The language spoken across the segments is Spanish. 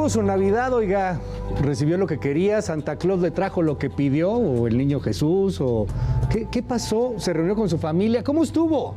tuvo su Navidad, oiga, recibió lo que quería, Santa Claus le trajo lo que pidió, o el niño Jesús, o ¿qué pasó? ¿Se reunió con su familia? ¿Cómo estuvo?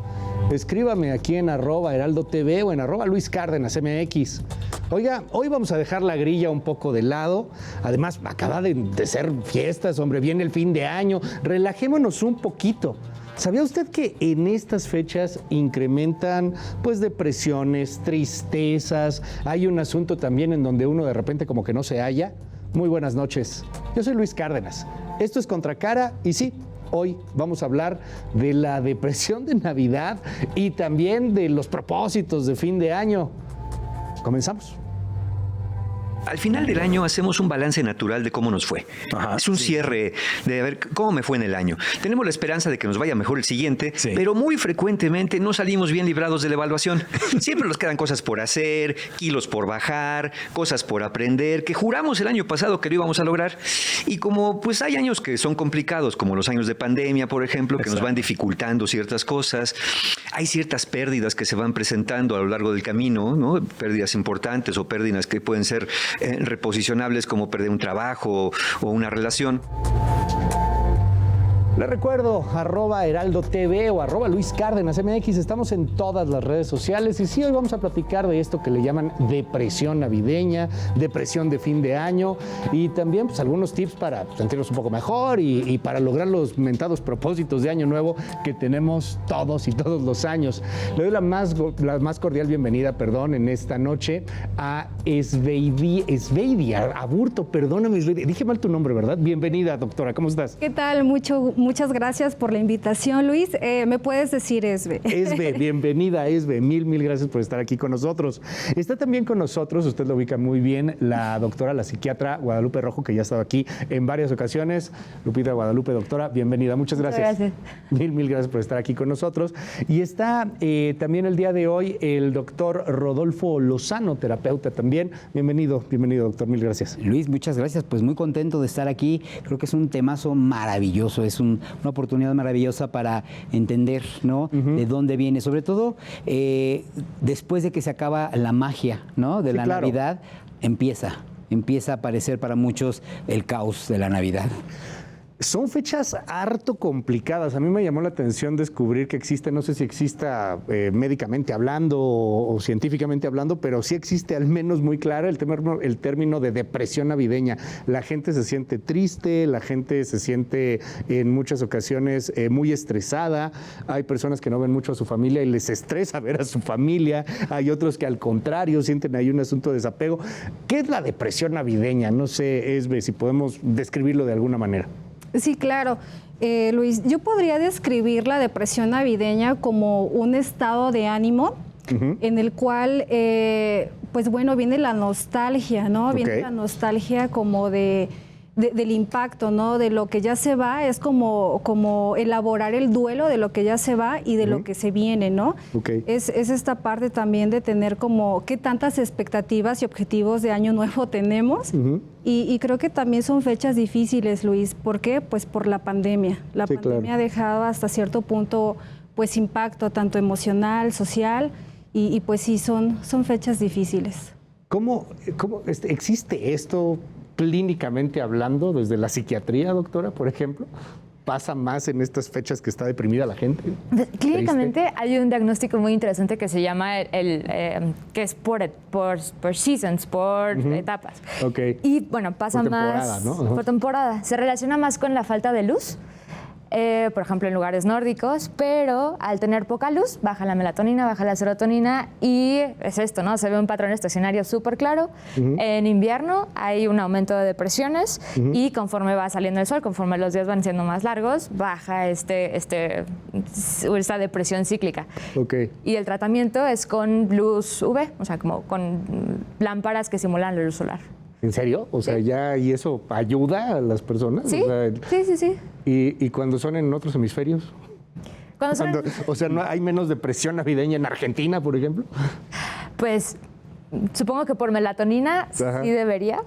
Escríbame aquí en @HeraldoTV o en @LuisCárdenasMX. Oiga, hoy vamos a dejar la grilla un poco de lado. Además, acaba de ser fiestas, hombre, viene el fin de año. Relajémonos un poquito. ¿Sabía usted que en estas fechas incrementan pues depresiones, tristezas? Hay un asunto también en donde uno de repente como que no se halla. Muy buenas noches. Yo soy Luis Cárdenas. Esto es Contracara y sí, hoy vamos a hablar de la depresión de Navidad y también de los propósitos de fin de año. Comenzamos. Al final del año hacemos un balance natural de cómo nos fue. Es un cierre de a ver cómo me fue en el año. Tenemos la esperanza de que nos vaya mejor el siguiente, pero muy frecuentemente no salimos bien librados de la evaluación. Siempre nos quedan cosas por hacer, kilos por bajar, cosas por aprender, que juramos el año pasado que lo íbamos a lograr. Y como pues hay años que son complicados, como los años de pandemia, por ejemplo, que nos van dificultando ciertas cosas, hay ciertas pérdidas que se van presentando a lo largo del camino, ¿no? Pérdidas importantes o pérdidas que pueden ser reposicionables como perder un trabajo o una relación. Les recuerdo, @HeraldoTV o @LuisCárdenasMX. Estamos en todas las redes sociales. Y sí, hoy vamos a platicar de esto que le llaman depresión navideña, depresión de fin de año. Y también pues, algunos tips para sentirnos un poco mejor y para lograr los mentados propósitos de año nuevo que tenemos todos y todos los años. Le doy la más cordial bienvenida, en esta noche a Esveidi Aburto. Perdóname, Esveidi. Dije mal tu nombre, ¿verdad? Bienvenida, doctora. ¿Cómo estás? ¿Qué tal? Muchas gracias por la invitación, Luis. Me puedes decir Esve. Esve, bienvenida, Esve. Mil gracias por estar aquí con nosotros. Está también con nosotros, usted lo ubica muy bien, la doctora, la psiquiatra Guadalupe Rojo, que ya ha estado aquí en varias ocasiones. Lupita Guadalupe, doctora, bienvenida. Muchas gracias. Gracias. Mil gracias por estar aquí con nosotros. Y está también el día de hoy el doctor Rodolfo Lozano, terapeuta también. Bienvenido, doctor. Mil gracias. Luis, muchas gracias. Pues muy contento de estar aquí. Creo que es un temazo maravilloso. Es una oportunidad maravillosa para entender, ¿no? De dónde viene, sobre todo después de que se acaba la magia, ¿no? De la Navidad, empieza a aparecer para muchos el caos de la Navidad. Son fechas harto complicadas. A mí me llamó la atención descubrir que existe, no sé si exista médicamente hablando o científicamente hablando, pero sí existe al menos muy clara el término de depresión navideña. La gente se siente triste, la gente se siente en muchas ocasiones muy estresada. Hay personas que no ven mucho a su familia y les estresa ver a su familia. Hay otros que al contrario sienten ahí un asunto de desapego. ¿Qué es la depresión navideña? No sé, Esbe, si podemos describirlo de alguna manera. Sí, claro. Luis, yo podría describir la depresión navideña como un estado de ánimo en el cual, pues bueno, viene la nostalgia, ¿no? Viene la nostalgia como del impacto, ¿no? De lo que ya se va, es como elaborar el duelo de lo que ya se va y de lo que se viene, ¿no? Es esta parte también de tener como qué tantas expectativas y objetivos de año nuevo tenemos. Y creo que también son fechas difíciles, Luis. ¿Por qué? Pues por la pandemia. La pandemia ha dejado hasta cierto punto pues impacto tanto emocional, social y pues sí, son fechas difíciles. ¿Cómo existe esto clínicamente hablando desde la psiquiatría, doctora, por ejemplo? ¿Pasa más en estas fechas que está deprimida la gente? Clínicamente hay un diagnóstico muy interesante que se llama que es por seasons, por etapas. Y bueno, pasa por más ¿no? Por temporada. Se relaciona más con la falta de luz. Por ejemplo, en lugares nórdicos, pero al tener poca luz, baja la melatonina, baja la serotonina y es esto, ¿no? Se ve un patrón estacionario súper claro. En invierno hay un aumento de depresiones y conforme va saliendo el sol, conforme los días van siendo más largos, baja esta depresión cíclica. Y el tratamiento es con luz UV, o sea, como con lámparas que simulan la luz solar. ¿En serio? O sea, ya, ¿y eso ayuda a las personas? Sí, sí. ¿Y cuando son en otros hemisferios? O sea, ¿no hay menos depresión navideña en Argentina, por ejemplo? Pues supongo que por melatonina sí debería,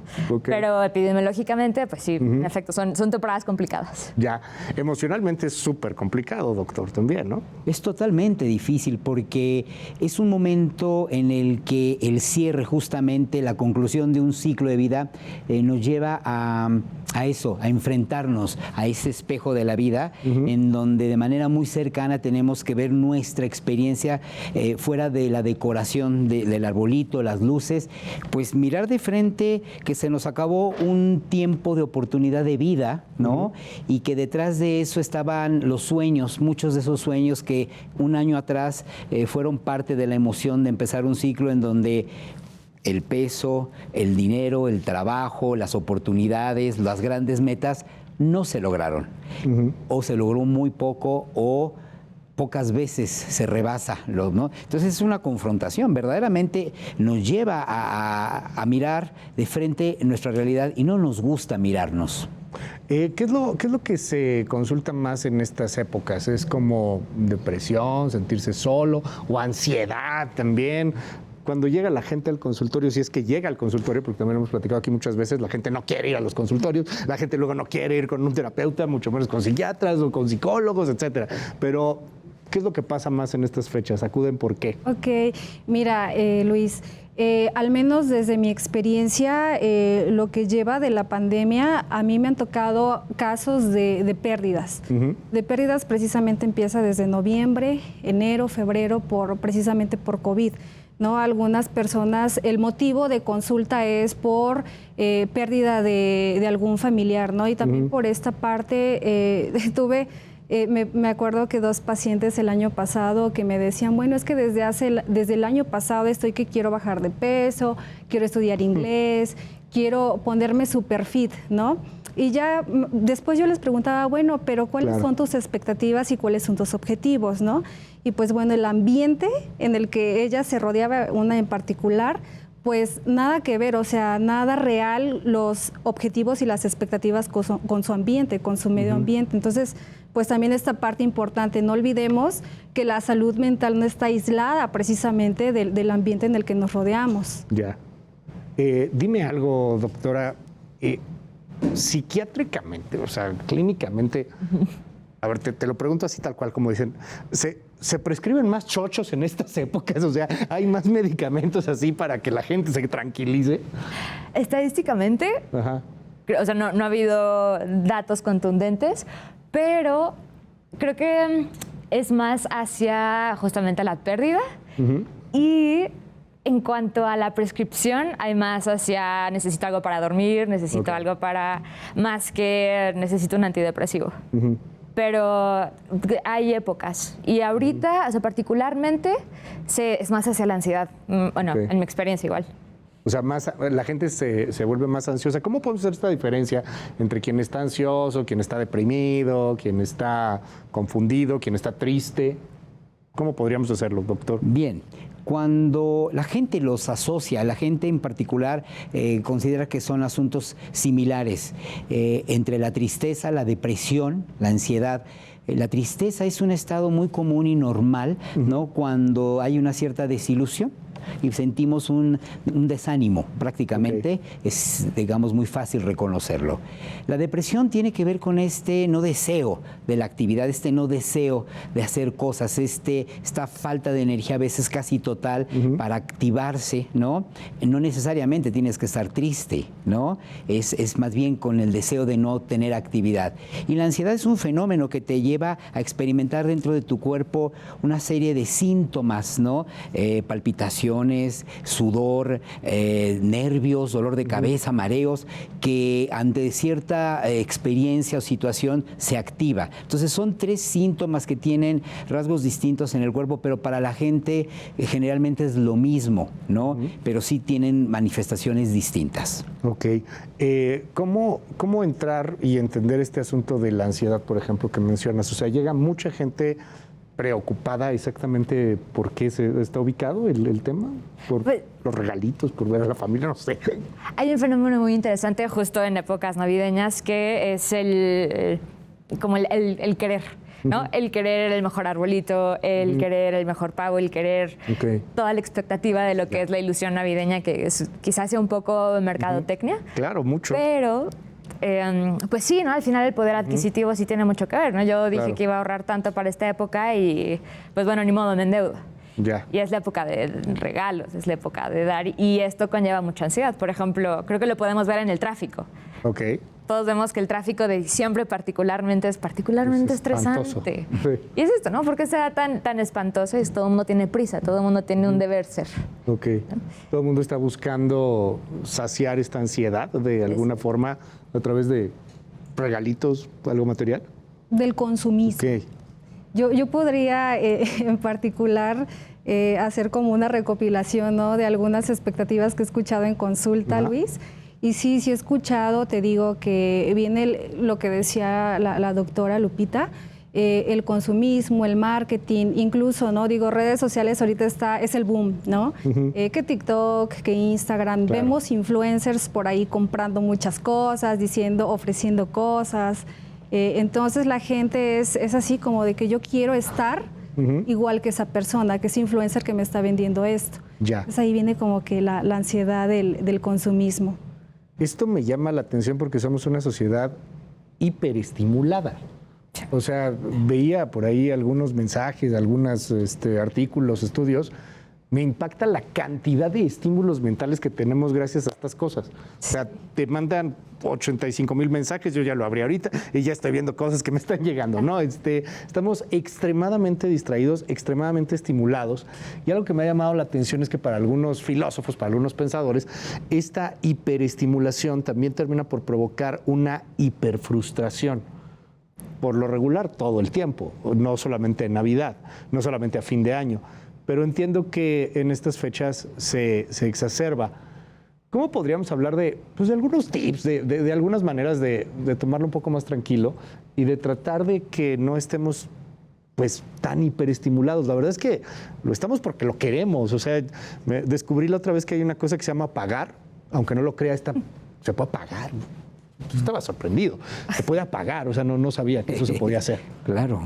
pero epidemiológicamente, pues sí, en efecto, son temporadas complicadas. Ya, emocionalmente es súper complicado, doctor, también, ¿no? Es totalmente difícil porque es un momento en el que el cierre, justamente la conclusión de un ciclo de vida, nos lleva a eso, a enfrentarnos a ese espejo de la vida, en donde de manera muy cercana tenemos que ver nuestra experiencia fuera de la decoración del arbolito, las luces, pues mirar de frente que se nos acabó un tiempo de oportunidad de vida, ¿no? Y que detrás de eso estaban los sueños, muchos de esos sueños que un año atrás fueron parte de la emoción de empezar un ciclo en donde el peso, el dinero, el trabajo, las oportunidades, las grandes metas no se lograron. O se logró muy poco o pocas veces se rebasa, ¿no? Entonces es una confrontación, verdaderamente nos lleva a mirar de frente nuestra realidad y no nos gusta mirarnos. ¿Qué es lo que se consulta más en estas épocas? ¿Es como depresión, sentirse solo o ansiedad también? Cuando llega la gente al consultorio, si es que llega al consultorio, porque también hemos platicado aquí muchas veces, la gente no quiere ir a los consultorios, la gente luego no quiere ir con un terapeuta, mucho menos con psiquiatras o con psicólogos, etcétera. Pero ¿qué es lo que pasa más en estas fechas? ¿Acuden por qué? Ok, mira, Luis, al menos desde mi experiencia, lo que lleva de la pandemia, a mí me han tocado casos de pérdidas. De pérdidas precisamente empieza desde noviembre, enero, febrero, precisamente por COVID. ¿No? Algunas personas, el motivo de consulta es por pérdida de algún familiar, ¿no? Y también por esta parte tuve... me acuerdo que 2 pacientes el año pasado que me decían, bueno, es que desde el año pasado estoy que quiero bajar de peso, quiero estudiar inglés, quiero ponerme super fit, ¿no? Y ya después yo les preguntaba, bueno, pero ¿cuáles son tus expectativas y cuáles son tus objetivos, no? Y pues bueno, el ambiente en el que ella se rodeaba, una en particular, pues nada que ver, o sea, nada real los objetivos y las expectativas con su ambiente, con su medio ambiente. Entonces, pues también esta parte importante, no olvidemos que la salud mental no está aislada precisamente del ambiente en el que nos rodeamos. Ya. Dime algo, doctora, psiquiátricamente, o sea, clínicamente, a ver, te lo pregunto así tal cual como dicen, ¿se prescriben más chochos en estas épocas? O sea, ¿hay más medicamentos así para que la gente se tranquilice? Estadísticamente, o sea, no ha habido datos contundentes, pero creo que es más hacia justamente la pérdida y en cuanto a la prescripción, hay más hacia necesito algo para dormir, necesito algo para más que necesito un antidepresivo. Pero hay épocas y ahorita, o sea, particularmente, es más hacia la ansiedad. Bueno, en mi experiencia igual. O sea, la gente se vuelve más ansiosa. ¿Cómo podemos hacer esta diferencia entre quien está ansioso, quien está deprimido, quien está confundido, quien está triste? ¿Cómo podríamos hacerlo, doctor? Bien. Cuando la gente los asocia, la gente en particular considera que son asuntos similares entre la tristeza, la depresión, la ansiedad. La tristeza es un estado muy común y normal, ¿no? Cuando hay una cierta desilusión y sentimos un desánimo prácticamente, es, digamos, muy fácil reconocerlo. La depresión tiene que ver con este no deseo de la actividad, este no deseo de hacer cosas, esta falta de energía a veces casi total para activarse, ¿no? No necesariamente tienes que estar triste, ¿no? Es más bien con el deseo de no tener actividad. Y la ansiedad es un fenómeno que te lleva a experimentar dentro de tu cuerpo una serie de síntomas, ¿no? Palpitaciones, sudor, nervios, dolor de cabeza, mareos, que ante cierta experiencia o situación se activa. Entonces son 3 síntomas que tienen rasgos distintos en el cuerpo, pero para la gente generalmente es lo mismo, ¿no? Pero sí tienen manifestaciones distintas. Ok. ¿Cómo entrar y entender este asunto de la ansiedad, por ejemplo, que mencionas? O sea, llega mucha gente preocupada exactamente por qué está ubicado el tema, por los regalitos, por ver a la familia, no sé. Hay un fenómeno muy interesante justo en épocas navideñas que es el querer. ¿no? El querer el mejor arbolito, el querer el mejor pavo, el querer toda la expectativa de lo que es la ilusión navideña, que quizás sea un poco mercadotecnia. Claro, mucho. Pero, pues sí, ¿no? Al final el poder adquisitivo sí tiene mucho que ver, ¿no? Yo dije que iba a ahorrar tanto para esta época y, pues bueno, ni modo, me endeudo. Ya. Y es la época de regalos, es la época de dar, y esto conlleva mucha ansiedad. Por ejemplo, creo que lo podemos ver en el tráfico. Ok. Todos vemos que el tráfico de diciembre particularmente es estresante. Sí. Y es esto, ¿no? ¿Por qué sea tan espantoso? Es todo el mundo tiene prisa, todo el mundo tiene un deber ser. Ok. Todo el mundo está buscando saciar esta ansiedad de alguna forma a través de regalitos, algo material. Del consumismo. Ok. Yo podría en particular hacer como una recopilación, ¿no?, de algunas expectativas que he escuchado en consulta, Luis. Y sí he escuchado, te digo, que viene lo que decía la doctora Lupita, el consumismo, el marketing, incluso, ¿no? Digo, redes sociales ahorita es el boom, ¿no? Que TikTok, que Instagram, vemos influencers por ahí comprando muchas cosas, ofreciendo cosas. Entonces la gente es así como de que yo quiero estar igual que esa persona, que ese influencer que me está vendiendo esto. Ya. Entonces ahí viene como que la ansiedad del consumismo. Esto me llama la atención porque somos una sociedad hiperestimulada. O sea, veía por ahí algunos mensajes, algunos artículos, estudios. Me impacta la cantidad de estímulos mentales que tenemos gracias a estas cosas. O sea, te mandan 85,000 mensajes, yo ya lo abrí ahorita y ya estoy viendo cosas que me están llegando, ¿no? Estamos extremadamente distraídos, extremadamente estimulados. Y algo que me ha llamado la atención es que para algunos filósofos, para algunos pensadores, esta hiperestimulación también termina por provocar una hiperfrustración. Por lo regular, todo el tiempo, no solamente en Navidad, no solamente a fin de año. Pero entiendo que en estas fechas se exacerba. ¿Cómo podríamos hablar de algunos tips, de algunas maneras de tomarlo un poco más tranquilo y de tratar de que no estemos pues tan hiperestimulados? La verdad es que lo estamos porque lo queremos. O sea, descubrí la otra vez que hay una cosa que se llama pagar, aunque no lo crea, se puede pagar. Yo estaba sorprendido. Se puede apagar, o sea, no sabía que eso se podía hacer. Claro.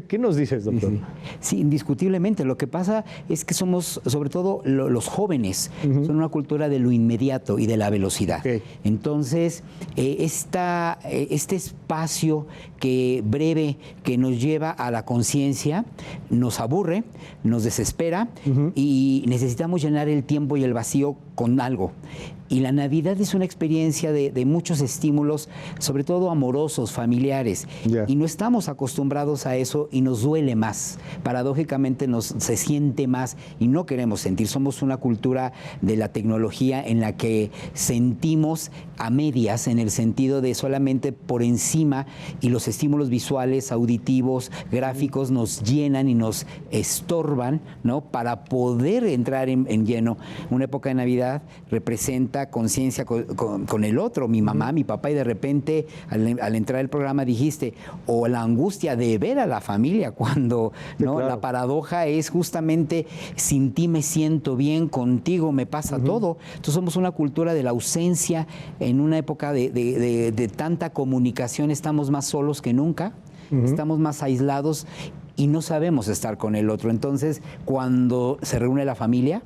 ¿Qué nos dices, doctor? Sí, indiscutiblemente. Lo que pasa es que somos, sobre todo los jóvenes, son una cultura de lo inmediato y de la velocidad. Okay. Entonces, este espacio breve que nos lleva a la conciencia nos aburre, nos desespera y necesitamos llenar el tiempo y el vacío con algo. Y la Navidad es una experiencia de muchos estímulos, sobre todo amorosos, familiares. Yeah. Y no estamos acostumbrados a eso y nos duele más. Paradójicamente se siente más y no queremos sentir. Somos una cultura de la tecnología en la que sentimos a medias, en el sentido de solamente por encima, y los estímulos visuales, auditivos, gráficos nos llenan y nos estorban, ¿no?, para poder entrar en lleno. Una época de Navidad representa conciencia con el otro, mi mamá, mi papá, y de repente al entrar al programa dijiste, o la angustia de ver a la familia cuando, sí, ¿no? Claro. La paradoja es justamente, sin ti me siento bien, contigo me pasa todo. Entonces somos una cultura de la ausencia. En una época de tanta comunicación estamos más solos que nunca, estamos más aislados y no sabemos estar con el otro. Entonces, cuando se reúne la familia,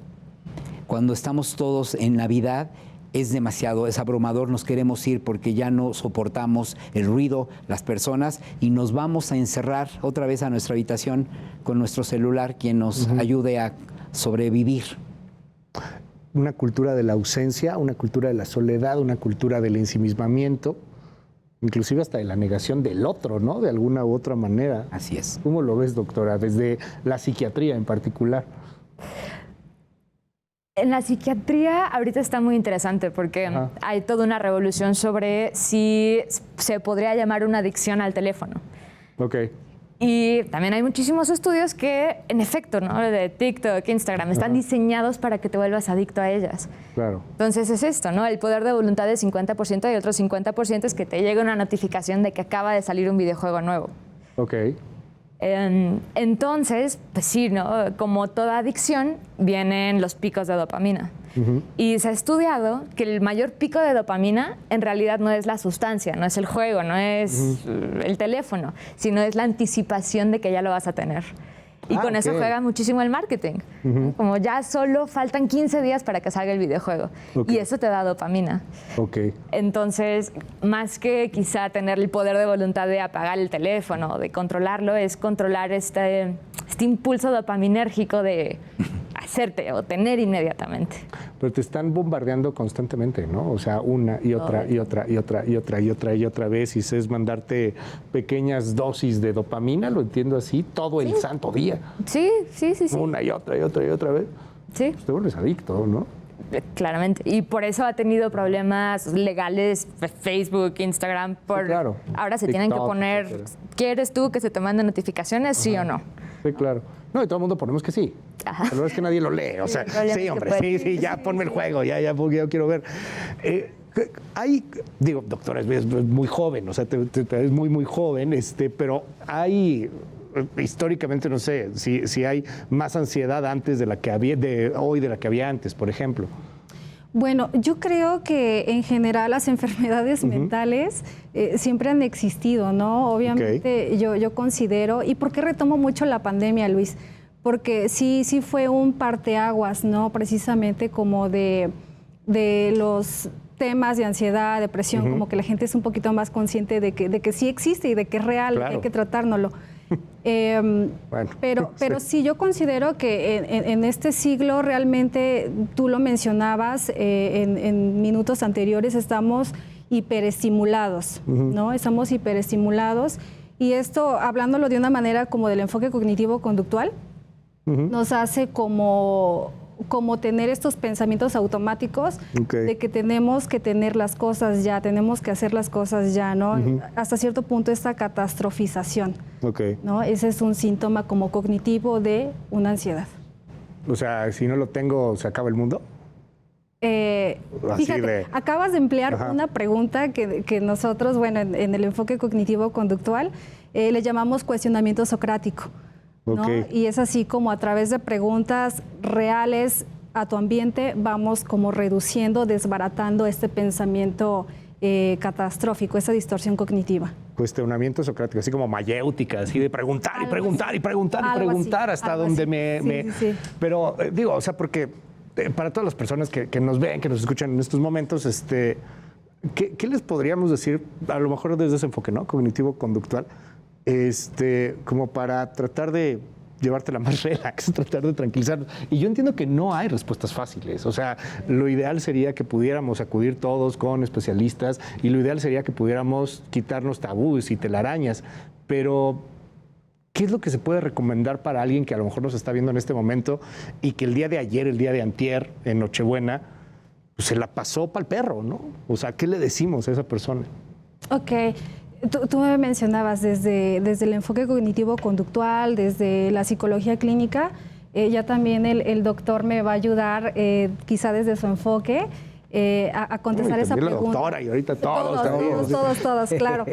cuando estamos todos en Navidad, es demasiado, es abrumador, nos queremos ir porque ya no soportamos el ruido, las personas, y nos vamos a encerrar otra vez a nuestra habitación con nuestro celular, quien nos ayude a sobrevivir. Una cultura de la ausencia, una cultura de la soledad, una cultura del ensimismamiento, inclusive hasta de la negación del otro, ¿no? De alguna u otra manera. Así es. ¿Cómo lo ves, doctora, desde la psiquiatría en particular? En la psiquiatría ahorita está muy interesante porque hay toda una revolución sobre si se podría llamar una adicción al teléfono. Ok. Y también hay muchísimos estudios que, en efecto, ¿no?, de TikTok, Instagram, están diseñados para que te vuelvas adicto a ellas. Claro. Entonces es esto, ¿no? El poder de voluntad del 50% y el otro 50% es que te llegue una notificación de que acaba de salir un videojuego nuevo. Ok. Entonces, pues sí, ¿no? Como toda adicción, vienen los picos de dopamina. Y se ha estudiado que el mayor pico de dopamina en realidad no es la sustancia, no es el juego, no es el teléfono, sino es la anticipación de que ya lo vas a tener. Y con eso juega muchísimo el marketing. Como ya solo faltan 15 días para que salga el videojuego. Y eso te da dopamina. Entonces, más que quizá tener el poder de voluntad de apagar el teléfono, de controlarlo, es controlar este impulso dopaminérgico de hacerte o tener inmediatamente. Pero te están bombardeando constantemente, ¿no? O sea, una y otra y otra y otra y otra y otra y otra vez. Y es mandarte pequeñas dosis de dopamina, lo entiendo así, todo el santo día. Sí. Una y otra y otra y otra vez. Sí. Te vuelves adicto, ¿no? Claramente. Y por eso ha tenido problemas legales Facebook, Instagram. Ahora se TikTok, tienen que poner, etcétera. ¿Quieres tú que se te manden notificaciones, sí o no? Sí, claro. No, y todo el mundo ponemos que sí. Pero es que nadie lo lee. O sea, sí, hombre, sí, ya ponme el juego, ya, porque yo quiero ver. Doctora, es muy joven, o sea, es muy joven, pero hay... Históricamente no sé si hay más ansiedad antes de la que había hoy de la que había antes, por ejemplo. Bueno, yo creo que en general las enfermedades mentales siempre han existido, ¿no? Obviamente yo considero, ¿y por qué retomo mucho la pandemia, Luis? Porque sí fue un parteaguas, ¿no? Precisamente como de los temas de ansiedad, depresión, como que la gente es un poquito más consciente de que sí existe y de que es real, claro. Que hay que tratárnoslo. Pero sí, yo considero que en este siglo realmente, tú lo mencionabas en minutos anteriores, estamos hiperestimulados, ¿no? Estamos hiperestimulados y esto, hablándolo de una manera como del enfoque cognitivo-conductual, nos hace como tener estos pensamientos automáticos de que tenemos que tener las cosas ya, tenemos que hacer las cosas ya, ¿no? Hasta cierto punto esta catastrofización, ¿no? Ese es un síntoma como cognitivo de una ansiedad. O sea, si no lo tengo, ¿se acaba el mundo? Fíjate, acabas de emplear una pregunta que nosotros, bueno, en el enfoque cognitivo-conductual, le llamamos cuestionamiento socrático. ¿No? Y es así como a través de preguntas reales a tu ambiente vamos como reduciendo, desbaratando este pensamiento catastrófico, esa distorsión cognitiva. Cuestionamiento socrático, así como mayéutica, así de preguntar y preguntar y preguntar y preguntar hasta donde Sí. Pero digo, o sea, porque para todas las personas que nos ven, que nos escuchan en estos momentos, ¿qué les podríamos decir, a lo mejor desde ese enfoque, ¿no? Cognitivo-conductual, como para tratar de llevártela más relax, tratar de tranquilizarnos. Y yo entiendo que no hay respuestas fáciles. O sea, lo ideal sería que pudiéramos acudir todos con especialistas y lo ideal sería que pudiéramos quitarnos tabúes y telarañas. Pero, ¿qué es lo que se puede recomendar para alguien que a lo mejor nos está viendo en este momento y que el día de ayer, el día de antier, en Nochebuena, pues se la pasó para el perro, ¿no? O sea, ¿qué le decimos a esa persona? Ok. Tú me mencionabas desde el enfoque cognitivo-conductual, desde la psicología clínica, ya también el doctor me va a ayudar, quizá desde su enfoque, a contestar esa pregunta. La doctora y ahorita todos, claro.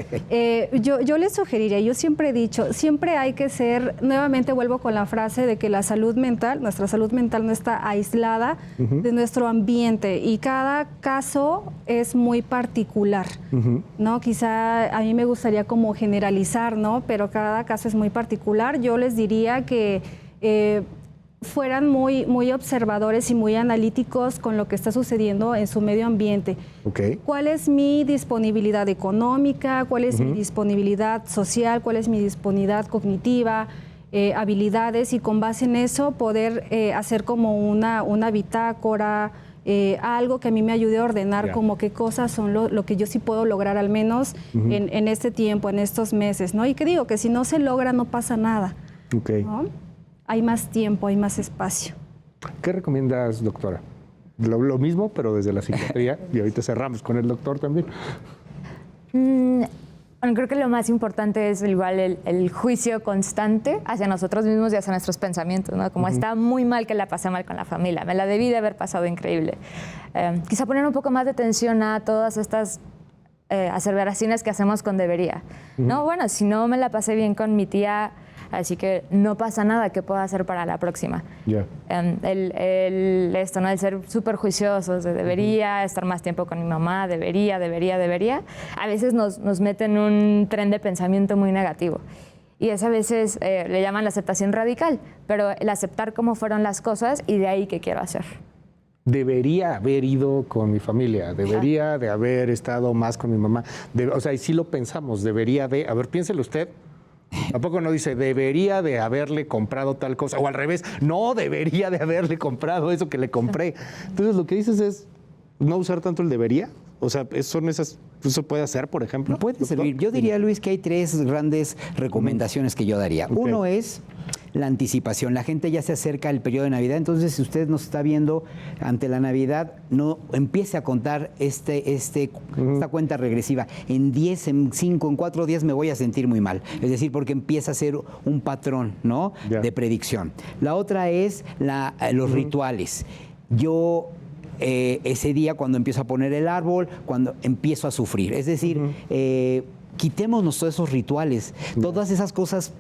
Yo les sugeriría, yo siempre he dicho, siempre hay que ser, nuevamente vuelvo con la frase de que la salud mental, nuestra salud mental no está aislada de nuestro ambiente y cada caso es muy particular, ¿no? Quizá a mí me gustaría como generalizar, ¿no? Pero cada caso es muy particular. Yo les diría que fueran muy observadores y muy analíticos con lo que está sucediendo en su medio ambiente. ¿Cuál es mi disponibilidad económica? ¿Cuál es mi disponibilidad social? ¿Cuál es mi disponibilidad cognitiva? Habilidades, y con base en eso poder hacer como una bitácora, algo que a mí me ayude a ordenar como qué cosas son lo que yo sí puedo lograr al menos en este tiempo, en estos meses, ¿no? Y que digo que si no se logra no pasa nada, ¿no? Hay más tiempo, hay más espacio. ¿Qué recomiendas, doctora? Lo mismo, pero desde la psiquiatría, y ahorita cerramos con el doctor también. Bueno, creo que lo más importante es igual el juicio constante hacia nosotros mismos y hacia nuestros pensamientos, ¿no? Como está muy mal que la pasé mal con la familia, me la debí de haber pasado increíble. Quizá poner un poco más de atención a todas estas aseveraciones que hacemos con debería. No, bueno, si no me la pasé bien con mi tía, así que no pasa nada que pueda hacer para la próxima. Yeah. Esto, ¿no? El ser súper juiciosos, debería estar más tiempo con mi mamá, debería, a veces nos mete en un tren de pensamiento muy negativo. Y eso a veces le llaman la aceptación radical, pero el aceptar cómo fueron las cosas y de ahí qué quiero hacer. Debería haber ido con mi familia, debería de haber estado más con mi mamá. O sea, y sí lo pensamos, debería de... A ver, piénselo usted. ¿A poco no dice, debería de haberle comprado tal cosa? O al revés, no debería de haberle comprado eso que le compré. Entonces, lo que dices es no usar tanto el debería. O sea, ¿eso puede hacer, por ejemplo? Puede servir. Yo diría, Luis, que hay 3 grandes recomendaciones que yo daría. Okay. Uno es la anticipación. La gente ya se acerca al periodo de Navidad, entonces si usted nos está viendo ante la Navidad, no empiece a contar esta cuenta regresiva. En 10, en 5, en 4 días me voy a sentir muy mal. Es decir, porque empieza a ser un patrón, ¿no? De predicción. La otra es los rituales. Yo... ese día cuando empiezo a poner el árbol, cuando empiezo a sufrir. Es decir, quitémonos todos esos rituales, todas esas cosas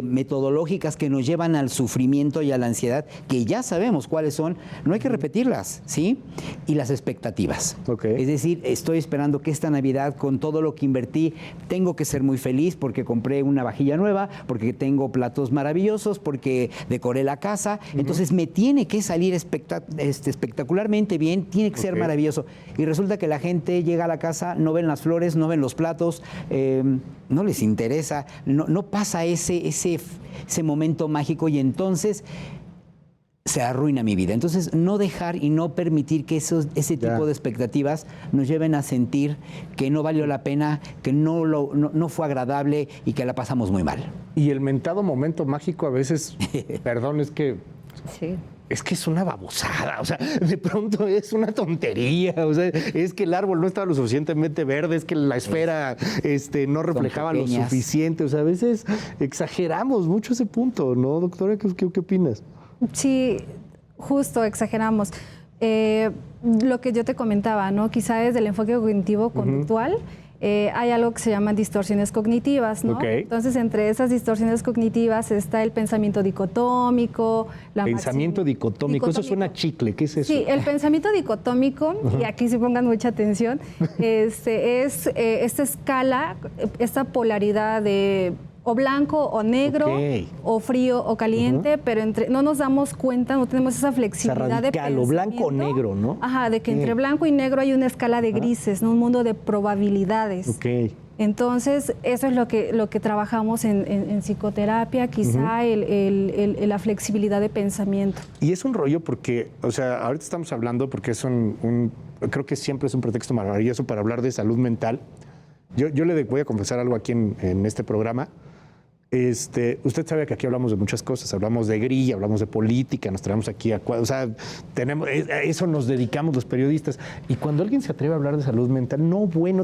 metodológicas que nos llevan al sufrimiento y a la ansiedad, que ya sabemos cuáles son, no hay que repetirlas, ¿sí? Y las expectativas. Okay. Es decir, estoy esperando que esta Navidad, con todo lo que invertí, tengo que ser muy feliz porque compré una vajilla nueva, porque tengo platos maravillosos, porque decoré la casa, entonces me tiene que salir espectacularmente bien, tiene que ser maravilloso. Y resulta que la gente llega a la casa, no ven las flores, no ven los platos, no les interesa, no pasa ese momento mágico y entonces se arruina mi vida. Entonces, no dejar y no permitir que ese tipo de expectativas nos lleven a sentir que no valió la pena, que no fue agradable y que la pasamos muy mal. Y el mentado momento mágico a veces, perdón, es que... Sí. Es que es una babosada, o sea, de pronto es una tontería, o sea, es que el árbol no estaba lo suficientemente verde, es que la esfera no reflejaba lo suficiente, o sea, a veces exageramos mucho ese punto, ¿no, doctora? ¿Qué opinas? Sí, justo exageramos. Lo que yo te comentaba, ¿no? Quizá desde el enfoque cognitivo-conductual, hay algo que se llaman distorsiones cognitivas, ¿no? Okay. Entonces, entre esas distorsiones cognitivas está el pensamiento dicotómico, pensamiento dicotómico, eso suena chicle, ¿qué es eso? Sí, el pensamiento dicotómico, y aquí sí pongan mucha atención, es esta escala, esta polaridad de o blanco o negro, o frío o caliente, pero no nos damos cuenta, no tenemos esa flexibilidad de pensamiento. Blanco o negro, ¿no? Ajá, de que entre blanco y negro hay una escala de grises, ¿no? Un mundo de probabilidades. Okay. Entonces, eso es lo que trabajamos en psicoterapia, quizá la flexibilidad de pensamiento. Y es un rollo porque, o sea, ahorita estamos hablando porque es creo que siempre es un pretexto maravilloso para hablar de salud mental. Yo le voy a confesar algo aquí en este programa. Usted sabe que aquí hablamos de muchas cosas, hablamos de grilla, hablamos de política, nos traemos aquí o sea, eso nos dedicamos los periodistas. Y cuando alguien se atreve a hablar de salud mental,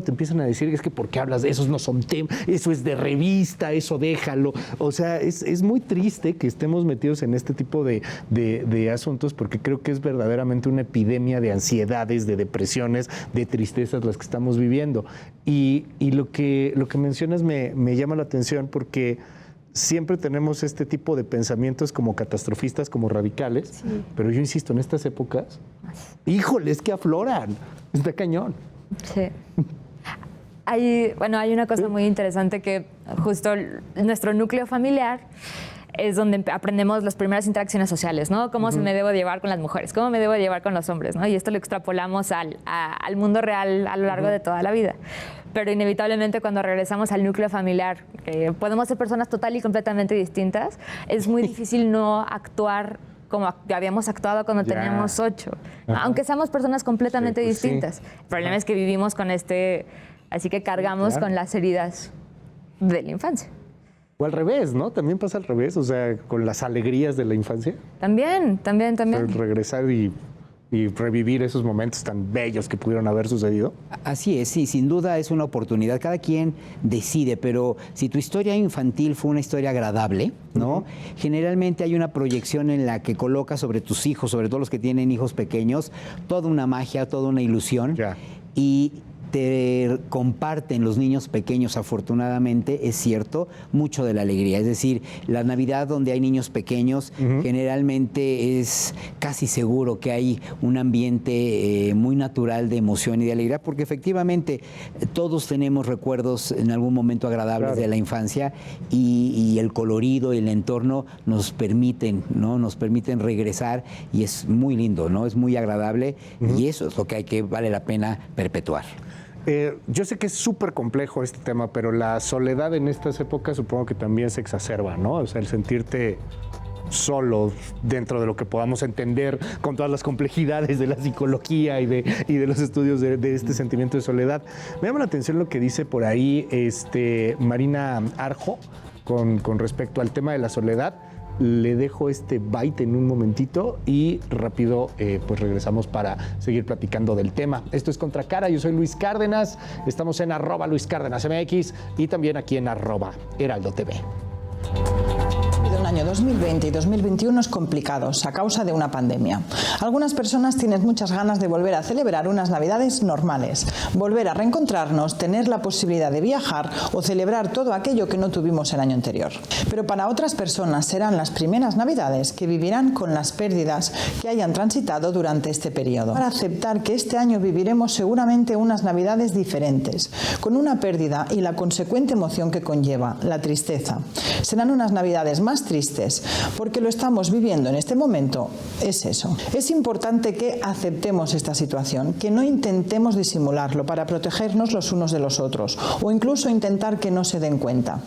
te empiezan a decir, es que ¿por qué hablas de esos? No son temas, eso es de revista, eso déjalo. O sea, es muy triste que estemos metidos en este tipo de asuntos, porque creo que es verdaderamente una epidemia de ansiedades, de depresiones, de tristezas las que estamos viviendo. Y lo que mencionas me llama la atención porque siempre tenemos este tipo de pensamientos como catastrofistas, como radicales, pero yo insisto, en estas épocas, híjole, es que afloran, está cañón. Sí. Hay una cosa muy interesante que justo nuestro núcleo familiar es donde aprendemos las primeras interacciones sociales, ¿no? Cómo se me debo llevar con las mujeres, cómo me debo llevar con los hombres, ¿no? Y esto lo extrapolamos al mundo real a lo largo de toda la vida. Pero inevitablemente cuando regresamos al núcleo familiar, podemos ser personas total y completamente distintas, es muy difícil no actuar como habíamos actuado cuando teníamos 8, aunque seamos personas completamente distintas. El problema es que vivimos con así que cargamos con las heridas de la infancia. O al revés, ¿no? También pasa al revés, o sea, con las alegrías de la infancia. También. Regresar y revivir esos momentos tan bellos que pudieron haber sucedido. Así es, sí, sin duda es una oportunidad. Cada quien decide, pero si tu historia infantil fue una historia agradable, ¿no? Generalmente hay una proyección en la que colocas sobre tus hijos, sobre todo los que tienen hijos pequeños, toda una magia, toda una ilusión. Y te comparten los niños pequeños, afortunadamente, es cierto, mucho de la alegría. Es decir, la Navidad donde hay niños pequeños, generalmente es casi seguro que hay un ambiente muy natural de emoción y de alegría, porque efectivamente todos tenemos recuerdos en algún momento agradables de la infancia y el colorido y el entorno nos permiten, ¿no? Nos permiten regresar y es muy lindo, ¿no? Es muy agradable y eso es lo que vale la pena perpetuar. Yo sé que es súper complejo este tema, pero la soledad en estas épocas supongo que también se exacerba, ¿no? O sea, el sentirte solo dentro de lo que podamos entender con todas las complejidades de la psicología y de los estudios de este sentimiento de soledad. Me llama la atención lo que dice por ahí Marina Arjo con respecto al tema de la soledad. Le dejo este byte en un momentito y rápido pues regresamos para seguir platicando del tema. Esto es Contracara, yo soy Luis Cárdenas, estamos en @LuisCárdenasMX y también aquí en @HeraldoTV. Un año 2020 y 2021 complicados a causa de una pandemia. Algunas personas tienen muchas ganas de volver a celebrar unas Navidades normales, volver a reencontrarnos, tener la posibilidad de viajar o celebrar todo aquello que no tuvimos el año anterior. Pero para otras personas serán las primeras Navidades que vivirán con las pérdidas que hayan transitado durante este periodo. Para aceptar que este año viviremos seguramente unas Navidades diferentes, con una pérdida y la consecuente emoción que conlleva, la tristeza. Serán unas Navidades más tristes, porque lo estamos viviendo en este momento, es eso. Es importante que aceptemos esta situación, que no intentemos disimularlo para protegernos los unos de los otros, o incluso intentar que no se den cuenta.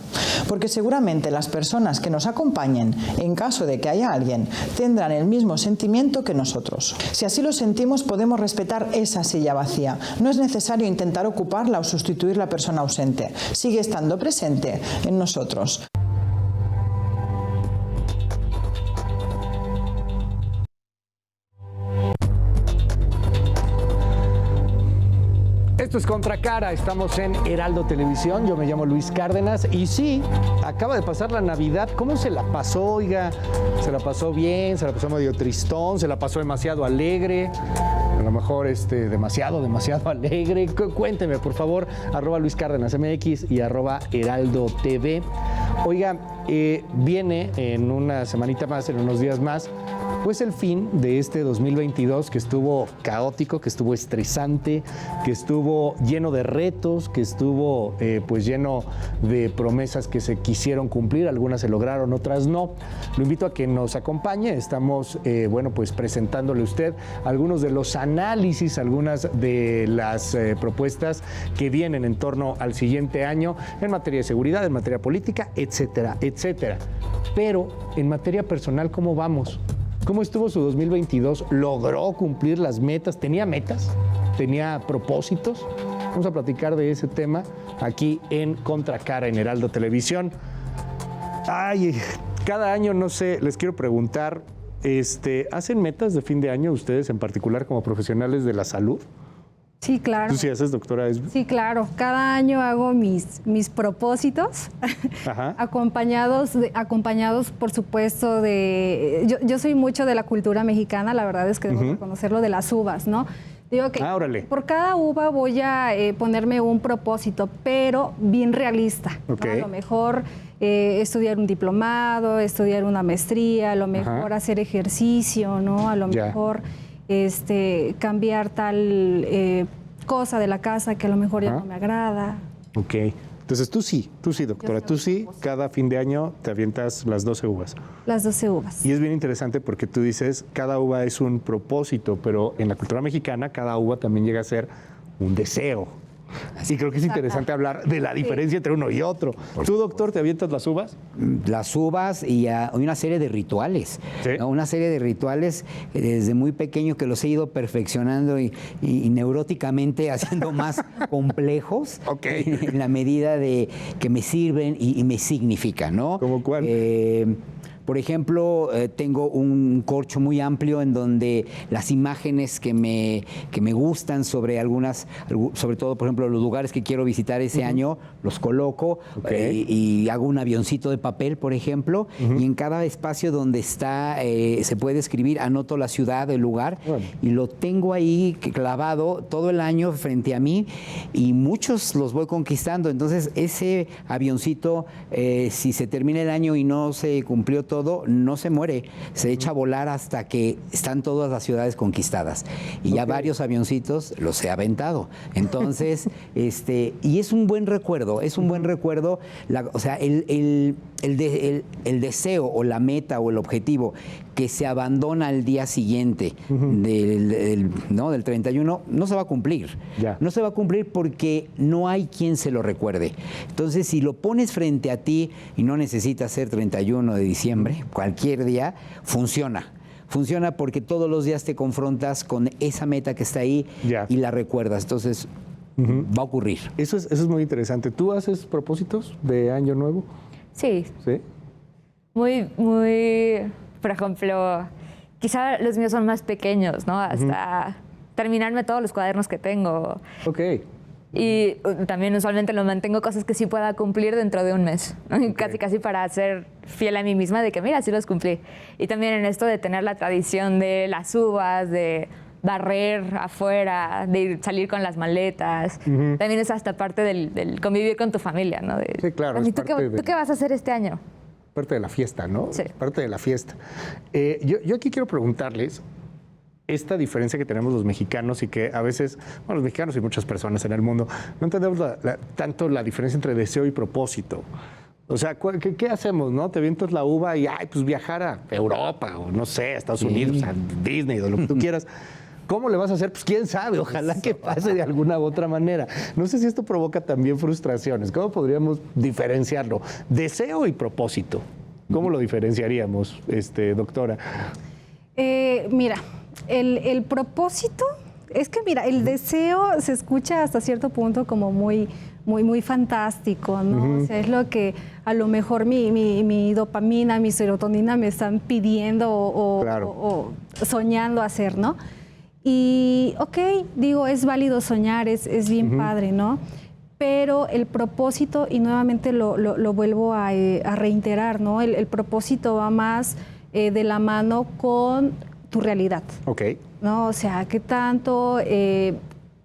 Porque seguramente las personas que nos acompañen, en caso de que haya alguien, tendrán el mismo sentimiento que nosotros. Si así lo sentimos, podemos respetar esa silla vacía. No es necesario intentar ocuparla o sustituir la persona ausente. Sigue estando presente en nosotros. Esto es Contracara, estamos en Heraldo Televisión, yo me llamo Luis Cárdenas y sí, acaba de pasar la Navidad. ¿Cómo se la pasó, oiga? ¿Se la pasó bien? ¿Se la pasó medio tristón? ¿Se la pasó demasiado alegre? A lo mejor demasiado alegre. Cuénteme, por favor, @LuisCárdenasMX y @HeraldoTV. Oiga, viene en una semanita más, en unos días más, pues el fin de este 2022 que estuvo caótico, que estuvo estresante, que estuvo lleno de retos, que estuvo pues lleno de promesas que se quisieron cumplir, algunas se lograron, otras no. Lo invito a que nos acompañe, estamos pues presentándole a usted algunos de los análisis, algunas de las propuestas que vienen en torno al siguiente año en materia de seguridad, en materia política, etcétera, etcétera. Pero en materia personal, ¿cómo vamos? ¿Cómo estuvo su 2022? ¿Logró cumplir las metas? ¿Tenía metas? ¿Tenía propósitos? Vamos a platicar de ese tema aquí en Contracara, en Heraldo Televisión. Ay, cada año, no sé, les quiero preguntar, ¿hacen metas de fin de año ustedes en particular como profesionales de la salud? Sí, claro. ¿Tú sí haces, doctora? Sí, claro. Cada año hago mis propósitos, acompañados, por supuesto, de... Yo soy mucho de la cultura mexicana, la verdad es que debo reconocerlo, de las uvas, ¿no? Digo que por cada uva voy a ponerme un propósito, pero bien realista, ¿no? A lo mejor estudiar un diplomado, estudiar una maestría, a lo mejor hacer ejercicio, ¿no? A lo mejor... cambiar tal cosa de la casa que a lo mejor ya no me agrada. Ok. Entonces tú sí, doctora, tú sí, cada fin de año te avientas las 12 uvas. Las 12 uvas. Y es bien interesante porque tú dices, cada uva es un propósito, pero en la cultura mexicana cada uva también llega a ser un deseo. Así creo que es interesante hablar de la diferencia entre uno y otro. ¿Tú, doctor, te avientas las uvas? Las uvas y una serie de rituales. ¿Sí? ¿No? Una serie de rituales desde muy pequeño que los he ido perfeccionando y neuróticamente haciendo más complejos en la medida de que me sirven y me significan, ¿no? ¿Cómo cuál? Por ejemplo, tengo un corcho muy amplio en donde las imágenes que me gustan sobre todo, por ejemplo, los lugares que quiero visitar ese año, los coloco y hago un avioncito de papel, por ejemplo, y en cada espacio donde está, se puede escribir, anoto la ciudad, el lugar, y lo tengo ahí clavado todo el año frente a mí, y muchos los voy conquistando. Entonces, ese avioncito, si se termina el año y no se cumplió todo, no se muere, se echa a volar hasta que están todas las ciudades conquistadas. Y ya varios avioncitos los he aventado. Entonces, y es un buen recuerdo, o sea, el deseo o la meta o el objetivo que se abandona al día siguiente del 31 no se va a cumplir. No se va a cumplir porque no hay quien se lo recuerde. Entonces, si lo pones frente a ti y no necesitas ser 31 de diciembre, cualquier día, funciona. Funciona porque todos los días te confrontas con esa meta que está ahí y la recuerdas. Entonces, va a ocurrir. Eso es muy interesante. ¿Tú haces propósitos de año nuevo? Sí. ¿Sí? Muy, por ejemplo, quizá los míos son más pequeños, ¿no? Hasta terminarme todos los cuadernos que tengo. Ok. Y también usualmente lo mantengo cosas que sí pueda cumplir dentro de un mes, ¿no? Casi para ser fiel a mí misma de que mira, sí los cumplí. Y también en esto de tener la tradición de las uvas, de barrer afuera, de salir con las maletas. También es hasta parte del convivir con tu familia, ¿no? Sí, claro. ¿Tú qué vas a hacer este año? Parte de la fiesta, ¿no? Sí. Parte de la fiesta. Yo aquí quiero preguntarles esta diferencia que tenemos los mexicanos y que a veces, bueno, los mexicanos y muchas personas en el mundo, no entendemos tanto la diferencia entre deseo y propósito. O sea, ¿qué hacemos, no? Te vientas la uva y, pues viajar a Europa o no sé, a Estados Unidos, a Disney o lo que tú quieras. ¿Cómo le vas a hacer? Pues quién sabe, ojalá que pase de alguna u otra manera. No sé si esto provoca también frustraciones. ¿Cómo podríamos diferenciarlo? Deseo y propósito. ¿Cómo lo diferenciaríamos, doctora? Mira, el propósito, es que mira, el deseo se escucha hasta cierto punto como muy fantástico, ¿no? O sea, es lo que a lo mejor mi dopamina, mi serotonina me están pidiendo o soñando hacer, ¿no? Y, digo, es válido soñar, es bien padre, ¿no? Pero el propósito, y nuevamente lo vuelvo a reiterar, ¿no? El propósito va más de la mano con tu realidad. ¿No? O sea, ¿qué tanto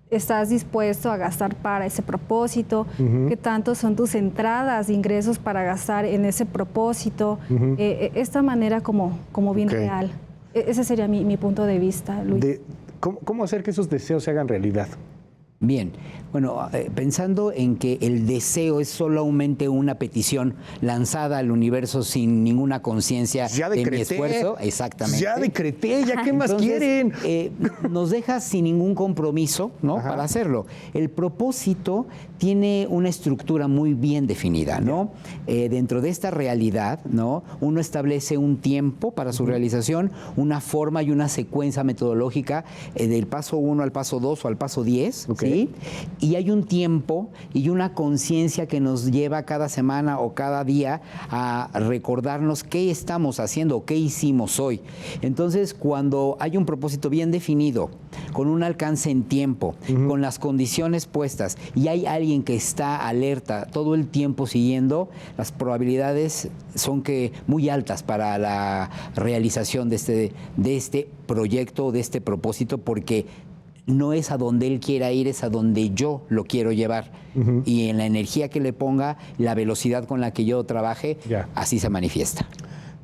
estás dispuesto a gastar para ese propósito? ¿Qué tanto son tus entradas de ingresos para gastar en ese propósito? Esta manera como bien real. Ese sería mi punto de vista, Luis. ¿Cómo hacer que esos deseos se hagan realidad? Bien, bueno, pensando en que el deseo es solamente una petición lanzada al universo sin ninguna conciencia de mi esfuerzo, exactamente. Ya decreté, ¿ya qué más quieren? Nos deja sin ningún compromiso, ¿no? Para hacerlo. El propósito tiene una estructura muy bien definida, ¿no? Dentro de esta realidad, ¿no? Uno establece un tiempo para su realización, una forma y una secuencia metodológica del paso 1 al paso 2 o al paso 10, ¿sí? Y hay un tiempo y una conciencia que nos lleva cada semana o cada día a recordarnos qué estamos haciendo o qué hicimos hoy. Entonces, cuando hay un propósito bien definido, con un alcance en tiempo, con las condiciones puestas, y hay alguien que está alerta todo el tiempo siguiendo, las probabilidades son muy altas para la realización de este proyecto, de este propósito, porque no es a donde él quiera ir, es a donde yo lo quiero llevar. Y en la energía que le ponga, la velocidad con la que yo trabaje, así se manifiesta.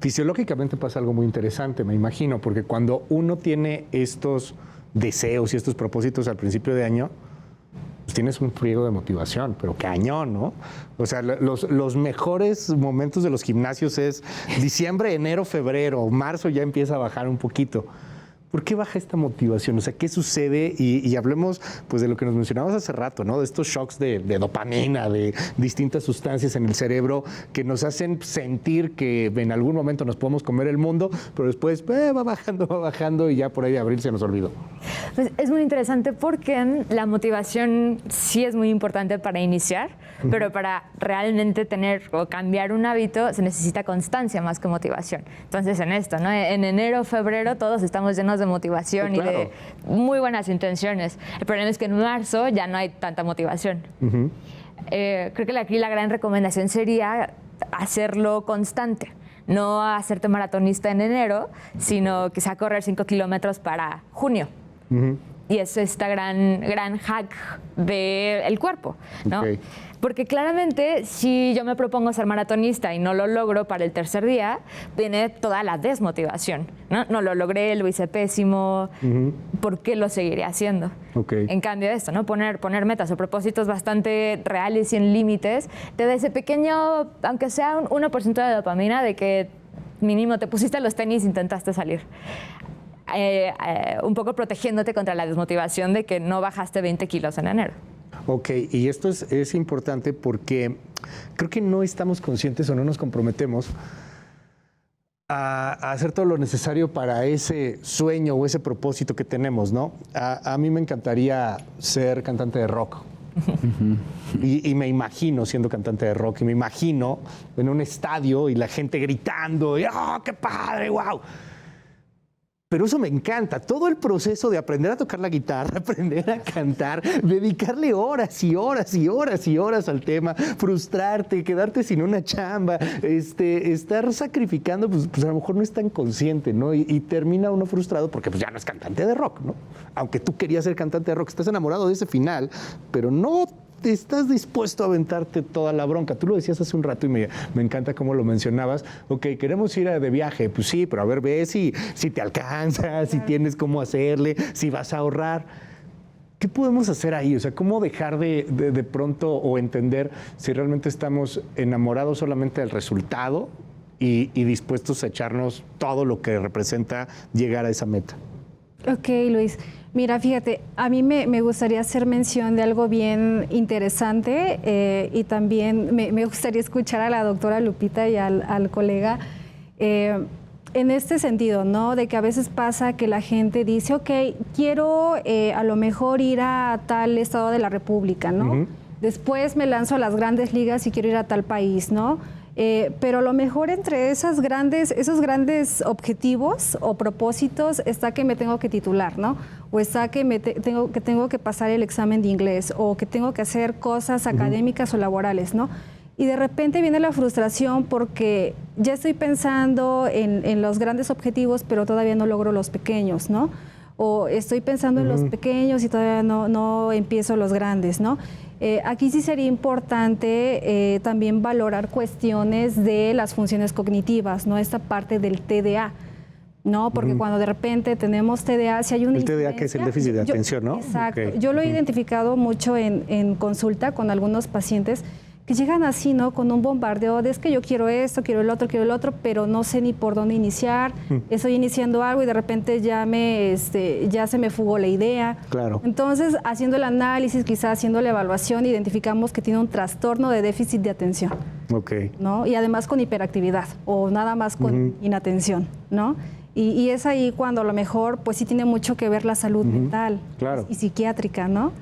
Fisiológicamente pasa algo muy interesante, me imagino, porque cuando uno tiene estos deseos y estos propósitos al principio de año, pues tienes un friego de motivación, pero cañón, ¿no? O sea, los mejores momentos de los gimnasios es diciembre, enero, febrero, marzo ya empieza a bajar un poquito. ¿Por qué baja esta motivación? O sea, ¿qué sucede? Y hablemos pues de lo que nos mencionabas hace rato, ¿no? De estos shocks de dopamina, de distintas sustancias en el cerebro que nos hacen sentir que en algún momento nos podemos comer el mundo, pero después va bajando y ya por ahí de abril se nos olvidó. Pues es muy interesante porque la motivación sí es muy importante para iniciar, pero para realmente tener o cambiar un hábito se necesita constancia más que motivación. Entonces en esto, ¿no? En enero, febrero todos estamos llenos de motivación y de muy buenas intenciones. El problema es que en marzo ya no hay tanta motivación. Creo que aquí la gran recomendación sería hacerlo constante. No hacerte maratonista en enero, sino quizá correr 5 kilómetros para junio. Y es esta gran hack del cuerpo, ¿no? Porque claramente si yo me propongo ser maratonista y no lo logro para el tercer día, viene toda la desmotivación, ¿no? No lo logré, lo hice pésimo, ¿por qué lo seguiré haciendo? En cambio esto, ¿no? Poner metas o propósitos bastante reales y en límites, te da ese pequeño, aunque sea un 1% de dopamina, de que mínimo te pusiste los tenis e intentaste salir. Un poco protegiéndote contra la desmotivación de que no bajaste 20 kilos en enero. Ok, y esto es importante porque creo que no estamos conscientes o no nos comprometemos a hacer todo lo necesario para ese sueño o ese propósito que tenemos, ¿no? A mí me encantaría ser cantante de rock. Y me imagino siendo cantante de rock y me imagino en un estadio y la gente gritando y ¡oh, qué padre, wow! Pero eso me encanta, todo el proceso de aprender a tocar la guitarra, aprender a cantar, dedicarle horas y horas y horas y horas al tema, frustrarte, quedarte sin una chamba, estar sacrificando, pues a lo mejor no es tan consciente, ¿no? Y termina uno frustrado porque pues ya no es cantante de rock, ¿no? Aunque tú querías ser cantante de rock, estás enamorado de ese final, pero no estás dispuesto a aventarte toda la bronca. Tú lo decías hace un rato y me encanta cómo lo mencionabas. Ok, queremos ir de viaje. Pues sí, pero a ver, ve si te alcanza, si tienes cómo hacerle, si vas a ahorrar. ¿Qué podemos hacer ahí? O sea, ¿cómo dejar de pronto o entender si realmente estamos enamorados solamente del resultado y dispuestos a echarnos todo lo que representa llegar a esa meta? Ok, Luis. Mira, fíjate, a mí me gustaría hacer mención de algo bien interesante y también me gustaría escuchar a la doctora Lupita y al colega en este sentido, ¿no? De que a veces pasa que la gente dice, ok, quiero a lo mejor ir a tal estado de la República, ¿no? Después me lanzo a las grandes ligas y quiero ir a tal país, ¿no? Pero a lo mejor entre esos grandes objetivos o propósitos está que me tengo que titular, ¿no? O está que tengo que pasar el examen de inglés o que tengo que hacer cosas académicas o laborales, ¿no? Y de repente viene la frustración porque ya estoy pensando en los grandes objetivos, pero todavía no logro los pequeños, ¿no? O estoy pensando en los pequeños y todavía no empiezo los grandes, ¿no? Aquí sí sería importante también valorar cuestiones de las funciones cognitivas, ¿no? Esta parte del TDA, ¿no? Porque cuando de repente tenemos TDA, si hay una TDA que es el déficit de atención, ¿no? Exacto. Yo lo he identificado mucho en consulta con algunos pacientes que llegan así, ¿no? Con un bombardeo de es que yo quiero esto, quiero el otro, pero no sé ni por dónde iniciar. Estoy iniciando algo y de repente ya se me fugó la idea. Claro. Entonces, haciendo el análisis, quizás haciendo la evaluación, identificamos que tiene un trastorno de déficit de atención. Ok. ¿No? Y además con hiperactividad o nada más con inatención, ¿no? Y es ahí cuando a lo mejor, pues sí tiene mucho que ver la salud mental y psiquiátrica, ¿no?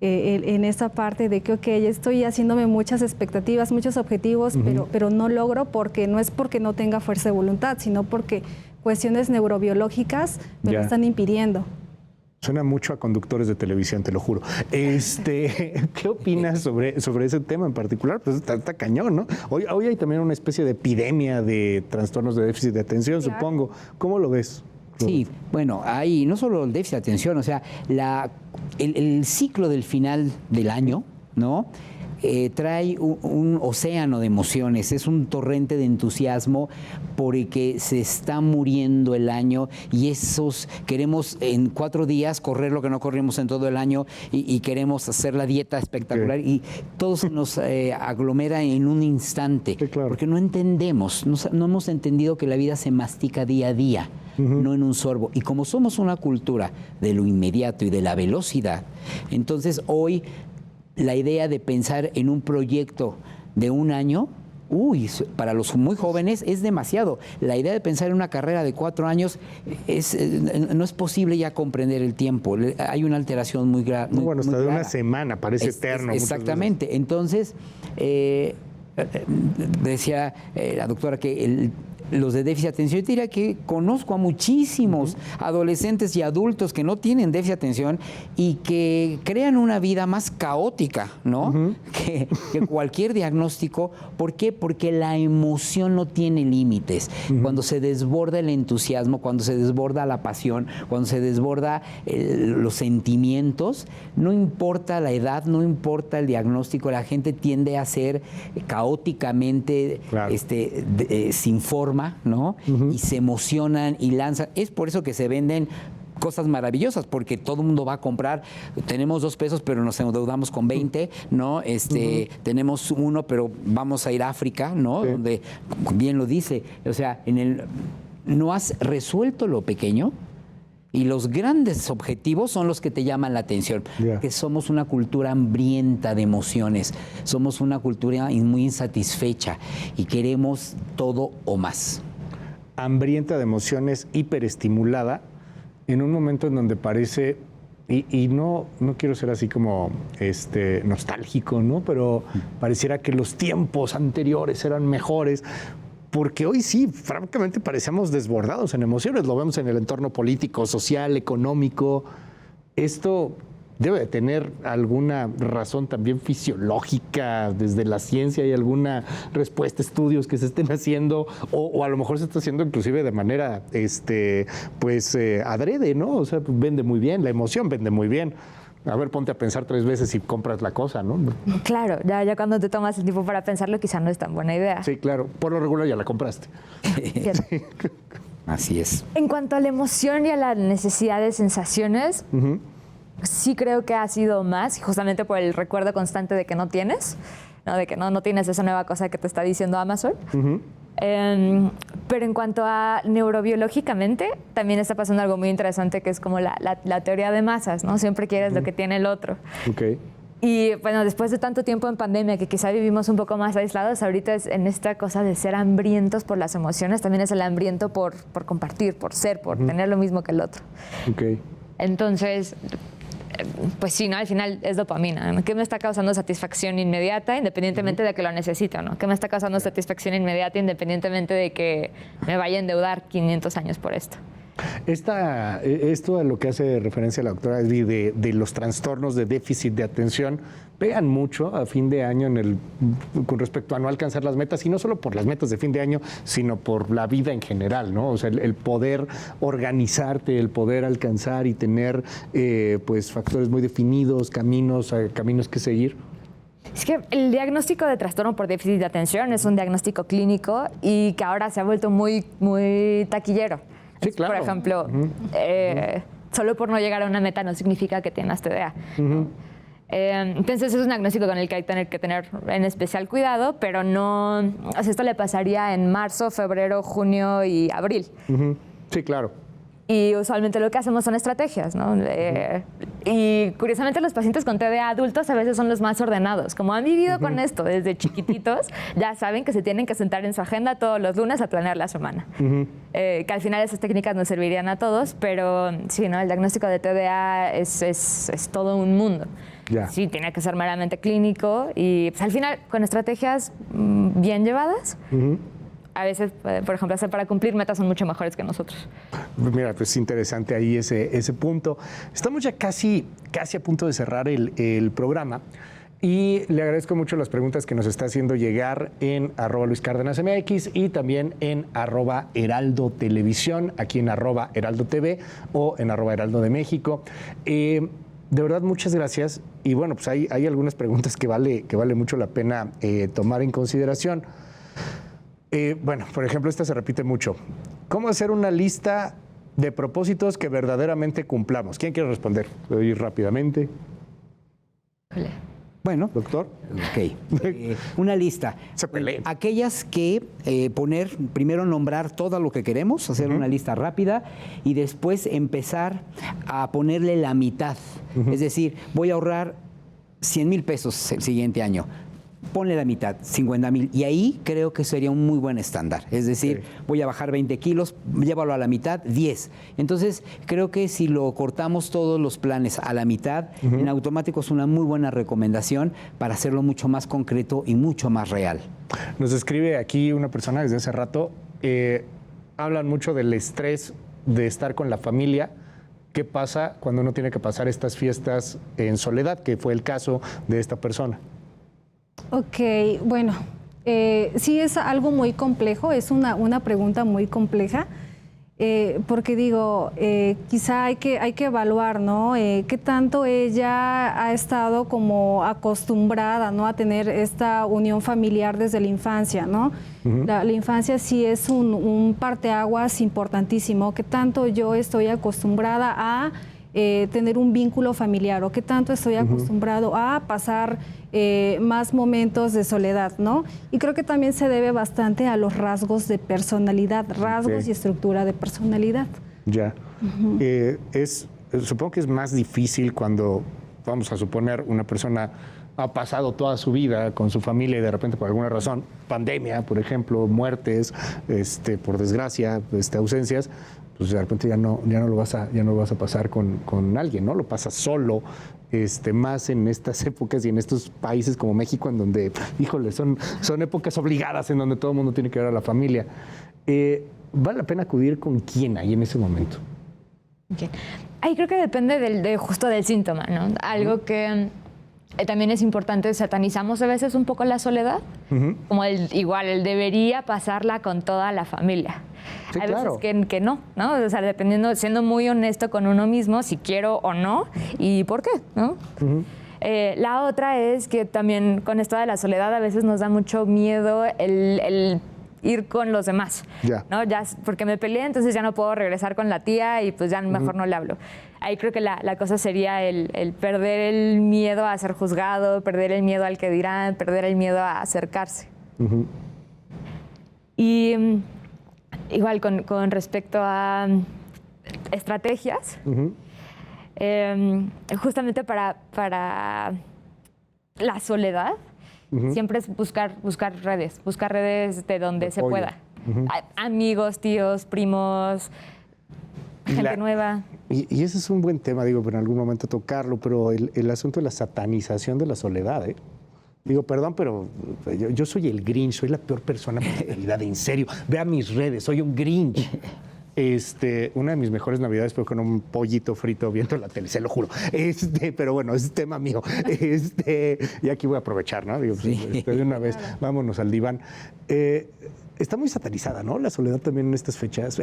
En esa parte de que, ok, estoy haciéndome muchas expectativas, muchos objetivos, pero no logro porque no es porque no tenga fuerza de voluntad, sino porque cuestiones neurobiológicas me lo están impidiendo. Suena mucho a conductores de televisión, te lo juro. ¿Qué opinas sobre ese tema en particular? Pues está cañón, ¿no? Hoy hay también una especie de epidemia de trastornos de déficit de atención, supongo. ¿Cómo lo ves? Sí, bueno, hay no solo el déficit de atención, o sea, el ciclo del final del año, ¿no? Trae un océano de emociones, es un torrente de entusiasmo porque se está muriendo el año y queremos en 4 días correr lo que no corrimos en todo el año y queremos hacer la dieta espectacular y todo se nos aglomera en un instante, porque no entendemos, no hemos entendido que la vida se mastica día a día. no en un sorbo. Y como somos una cultura de lo inmediato y de la velocidad, entonces hoy la idea de pensar en un proyecto de un año, para los muy jóvenes es demasiado. La idea de pensar en una carrera de 4 años no es posible ya comprender el tiempo. Hay una alteración muy grande. Bueno, hasta de una semana, parece eterno. Exactamente. Entonces, decía la doctora que los de déficit de atención, yo diría que conozco a muchísimos adolescentes y adultos que no tienen déficit de atención y que crean una vida más caótica, ¿no? Que cualquier diagnóstico. ¿Por qué? Porque la emoción no tiene límites. Cuando se desborda el entusiasmo, cuando se desborda la pasión, cuando se desborda los sentimientos, no importa la edad, no importa el diagnóstico, la gente tiende a ser caóticamente, sin forma, ¿no? Y se emocionan y lanzan. Es por eso que se venden cosas maravillosas, porque todo el mundo va a comprar. Tenemos 2 pesos, pero nos endeudamos con 20, ¿no? Tenemos 1, pero vamos a ir a África, ¿no? Sí. Donde, bien lo dice, o sea, no has resuelto lo pequeño. Y los grandes objetivos son los que te llaman la atención, que somos una cultura hambrienta de emociones, somos una cultura muy insatisfecha y queremos todo o más. Hambrienta de emociones, hiperestimulada, en un momento en donde parece, y no quiero ser así como nostálgico, ¿no? Pero pareciera que los tiempos anteriores eran mejores. Porque hoy sí, francamente, parecemos desbordados en emociones. Lo vemos en el entorno político, social, económico. Esto debe de tener alguna razón también fisiológica desde la ciencia. ¿Hay alguna respuesta, estudios que se estén haciendo? O a lo mejor se está haciendo inclusive de manera, adrede, ¿no? O sea, vende muy bien, la emoción vende muy bien. A ver, ponte a pensar 3 veces si compras la cosa, ¿no? Claro, ya cuando te tomas el tiempo para pensarlo, quizá no es tan buena idea. Sí, claro. Por lo regular ya la compraste. Sí. Así es. En cuanto a la emoción y a la necesidad de sensaciones, sí creo que ha sido más, justamente por el recuerdo constante de que no tienes, ¿no? De que no tienes esa nueva cosa que te está diciendo Amazon. Pero en cuanto a neurobiológicamente, también está pasando algo muy interesante que es como la teoría de masas, ¿no? Siempre quieres lo que tiene el otro. Y bueno, después de tanto tiempo en pandemia que quizá vivimos un poco más aislados, ahorita es en esta cosa de ser hambrientos por las emociones, también es el hambriento por compartir, por ser, por tener lo mismo que el otro. Entonces, pues sí, ¿no? Al final es dopamina, ¿no? ¿Qué me está causando satisfacción inmediata independientemente de que lo necesito, ¿no? ¿Qué me está causando satisfacción inmediata independientemente de que me vaya a endeudar 500 años por esto? Esto a lo que hace referencia la doctora Eddy de los trastornos de déficit de atención pegan mucho a fin de año con respecto a no alcanzar las metas, y no solo por las metas de fin de año, sino por la vida en general, ¿no? O sea, el poder organizarte, el poder alcanzar y tener factores muy definidos, caminos que seguir. Es que el diagnóstico de trastorno por déficit de atención es un diagnóstico clínico y que ahora se ha vuelto muy, muy taquillero. Sí, claro. Por ejemplo, solo por no llegar a una meta no significa que tengas TDA. Entonces es un diagnóstico con el que hay que tener en especial cuidado, pero no, o sea, esto le pasaría en marzo, febrero, junio y abril. Sí, claro. Y usualmente lo que hacemos son estrategias, ¿no? Y curiosamente los pacientes con TDA adultos a veces son los más ordenados. Como han vivido con esto desde chiquititos, ya saben que se tienen que sentar en su agenda todos los lunes a planear la semana. Que al final esas técnicas nos servirían a todos, pero sí, ¿no? El diagnóstico de TDA es todo un mundo. Sí, tiene que ser meramente clínico y pues, al final con estrategias bien llevadas, a veces, por ejemplo, hacer para cumplir metas son mucho mejores que nosotros. Mira, pues interesante ahí ese punto. Estamos ya casi a punto de cerrar el programa y le agradezco mucho las preguntas que nos está haciendo llegar en @LuisCárdenasMX y también en @Heraldo Televisión, aquí en @Heraldo TV o en @Heraldo de México. De verdad, muchas gracias. Y bueno, pues hay algunas preguntas que vale mucho la pena tomar en consideración. Bueno, por ejemplo, esta se repite mucho. ¿Cómo hacer una lista de propósitos que verdaderamente cumplamos? ¿Quién quiere responder? Voy a ir rápidamente. Bueno, doctor. Ok. Una lista. Se peleen. Aquellas que primero nombrar todo lo que queremos, hacer una lista rápida y después empezar a ponerle la mitad. Es decir, voy a ahorrar 100,000 pesos el siguiente año. Ponle la mitad, 50,000. Y ahí creo que sería un muy buen estándar. Es decir, voy a bajar 20 kilos, llévalo a la mitad, 10. Entonces, creo que si lo cortamos todos los planes a la mitad, en automático es una muy buena recomendación para hacerlo mucho más concreto y mucho más real. Nos escribe aquí una persona desde hace rato. Hablan mucho del estrés de estar con la familia. ¿Qué pasa cuando uno tiene que pasar estas fiestas en soledad, que fue el caso de esta persona? Ok, bueno, sí es algo muy complejo, es una pregunta muy compleja, porque digo, quizá hay que evaluar, ¿no? ¿Qué tanto ella ha estado como acostumbrada, ¿no? A tener esta unión familiar desde la infancia, ¿no? La infancia sí es un parteaguas importantísimo. ¿Qué tanto yo estoy acostumbrada a tener un vínculo familiar o qué tanto estoy acostumbrado a pasar más momentos de soledad, ¿no? Y creo que también se debe bastante a los rasgos de personalidad, rasgos y estructura de personalidad. Ya. Supongo que es más difícil cuando, vamos a suponer, una persona ha pasado toda su vida con su familia y de repente por alguna razón, pandemia, por ejemplo, muertes, por desgracia, ausencias, pues de repente ya no lo vas a pasar con alguien, ¿no? Lo pasas solo, más en estas épocas y en estos países como México, en donde, híjole, son épocas obligadas en donde todo el mundo tiene que ver a la familia. ¿Vale la pena acudir con quién ahí en ese momento? Okay. Ahí creo que depende justo del síntoma, ¿no? Algo que también es importante, satanizamos a veces un poco la soledad, como el debería pasarla con toda la familia. Sí, hay claro. veces que no, ¿no? O sea, dependiendo, siendo muy honesto con uno mismo, si quiero o no, y por qué, ¿no? La otra es que también con esto de la soledad a veces nos da mucho miedo el ir con los demás, ¿no? Ya porque me peleé, entonces ya no puedo regresar con la tía y pues ya mejor no le hablo. Ahí creo que la cosa sería el perder el miedo a ser juzgado, perder el miedo al que dirán, perder el miedo a acercarse. Y igual con respecto a estrategias, justamente para la soledad, siempre es buscar redes de donde se pueda. Amigos, tíos, primos, gente nueva. Y ese es un buen tema, digo, en algún momento tocarlo, pero el asunto de la satanización de la soledad, ¿eh? Digo, perdón, pero yo soy el Grinch, soy la peor persona en realidad, en serio. Vea mis redes, soy un Grinch. Una de mis mejores navidades fue con un pollito frito viendo la tele, se lo juro. Pero bueno, es tema mío. Y aquí voy a aprovechar, ¿no? Digo, de una vez, vámonos al diván. Está muy satanizada, ¿no? La soledad también en estas fechas,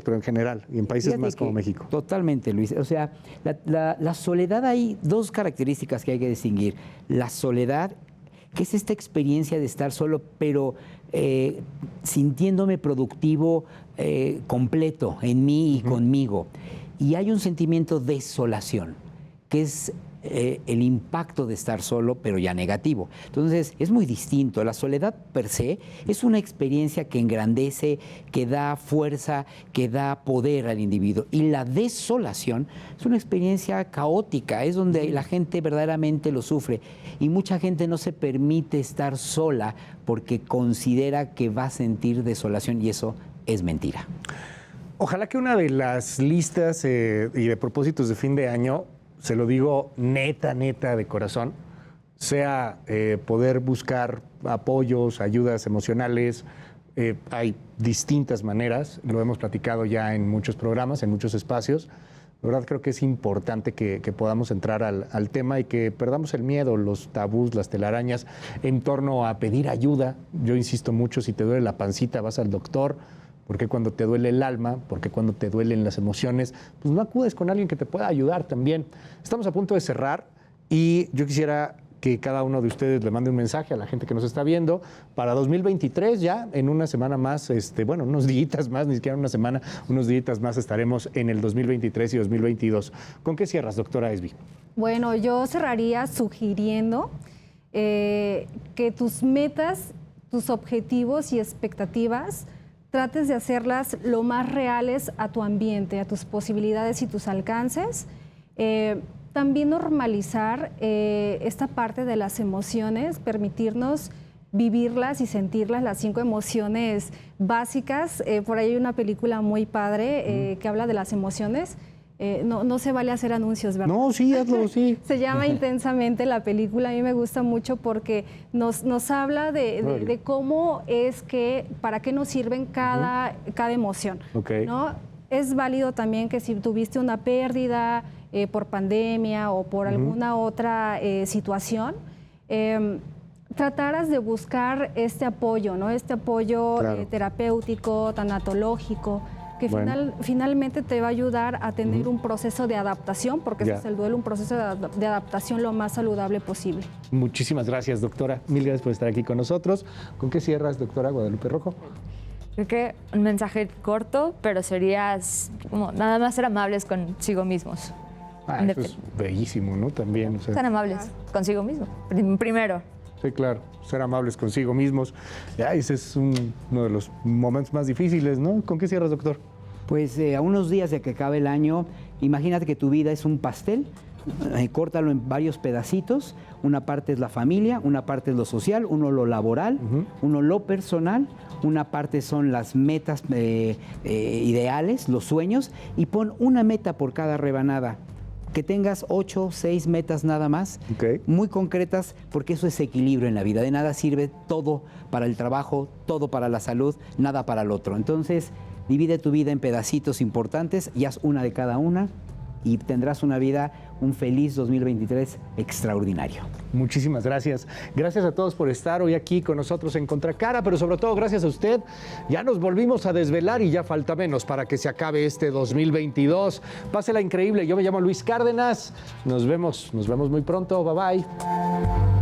pero en general, y en países más como México. Totalmente, Luis. O sea, la soledad, hay dos características que hay que distinguir. La soledad, que es esta experiencia de estar solo, pero sintiéndome productivo, completo en mí y conmigo. Y hay un sentimiento de desolación, que es el impacto de estar solo, pero ya negativo. Entonces, es muy distinto. La soledad per se es una experiencia que engrandece, que da fuerza, que da poder al individuo. Y la desolación es una experiencia caótica, es donde la gente verdaderamente lo sufre. Y mucha gente no se permite estar sola porque considera que va a sentir desolación, y eso es mentira. Ojalá que una de las listas y de propósitos de fin de año, se lo digo neta de corazón, sea poder buscar apoyos, ayudas emocionales. Hay distintas maneras, lo hemos platicado ya en muchos programas, en muchos espacios. La verdad creo que es importante que podamos entrar al tema y que perdamos el miedo, los tabús, las telarañas en torno a pedir ayuda. Yo insisto mucho, si te duele la pancita vas al doctor. Porque cuando te duele el alma, porque cuando te duelen las emociones, pues no acudes con alguien que te pueda ayudar también. Estamos a punto de cerrar y yo quisiera que cada uno de ustedes le mande un mensaje a la gente que nos está viendo. Para 2023 ya, en una semana más, bueno, unos días más, ni siquiera una semana, unos días más estaremos en el 2023 y 2022. ¿Con qué cierras, doctora Esby? Bueno, yo cerraría sugiriendo que tus metas, tus objetivos y expectativas trates de hacerlas lo más reales a tu ambiente, a tus posibilidades y tus alcances. También normalizar esta parte de las emociones, permitirnos vivirlas y sentirlas, las 5 emociones básicas. Por ahí hay una película muy padre que habla de las emociones. No se vale hacer anuncios, ¿verdad? No, sí, hazlo, sí. Se llama Intensamente la película. A mí me gusta mucho porque nos habla de cómo es que, para qué nos sirven cada emoción. Okay. ¿No? Es válido también que si tuviste una pérdida por pandemia o por alguna otra situación, trataras de buscar este apoyo, ¿no? Este apoyo terapéutico, tanatológico, que finalmente te va a ayudar a tener un proceso de adaptación, porque ese es el duelo, un proceso de adaptación lo más saludable posible. Muchísimas gracias, doctora. Mil gracias por estar aquí con nosotros. ¿Con qué cierras, doctora Guadalupe Rojo? Creo que un mensaje corto, pero sería como nada más ser amables consigo mismos. Eso es bellísimo, ¿no? También. O sea, ser amables consigo mismo, primero. Sí, claro, ser amables consigo mismos. Ese es uno de los momentos más difíciles, ¿no? ¿Con qué cierras, doctor? Pues a unos días de que acabe el año, imagínate que tu vida es un pastel, córtalo en varios pedacitos, una parte es la familia, una parte es lo social, uno lo laboral, uno lo personal, una parte son las metas ideales, los sueños, y pon una meta por cada rebanada. Que tengas 8, 6 metas nada más, muy concretas, porque eso es equilibrio en la vida. De nada sirve todo para el trabajo, todo para la salud, nada para el otro. Entonces, divide tu vida en pedacitos importantes y haz una de cada una y tendrás una vida, un feliz 2023 extraordinario. Muchísimas gracias. Gracias a todos por estar hoy aquí con nosotros en Contracara, pero sobre todo gracias a usted. Ya nos volvimos a desvelar y ya falta menos para que se acabe este 2022. Pásela increíble. Yo me llamo Luis Cárdenas. Nos vemos muy pronto. Bye bye.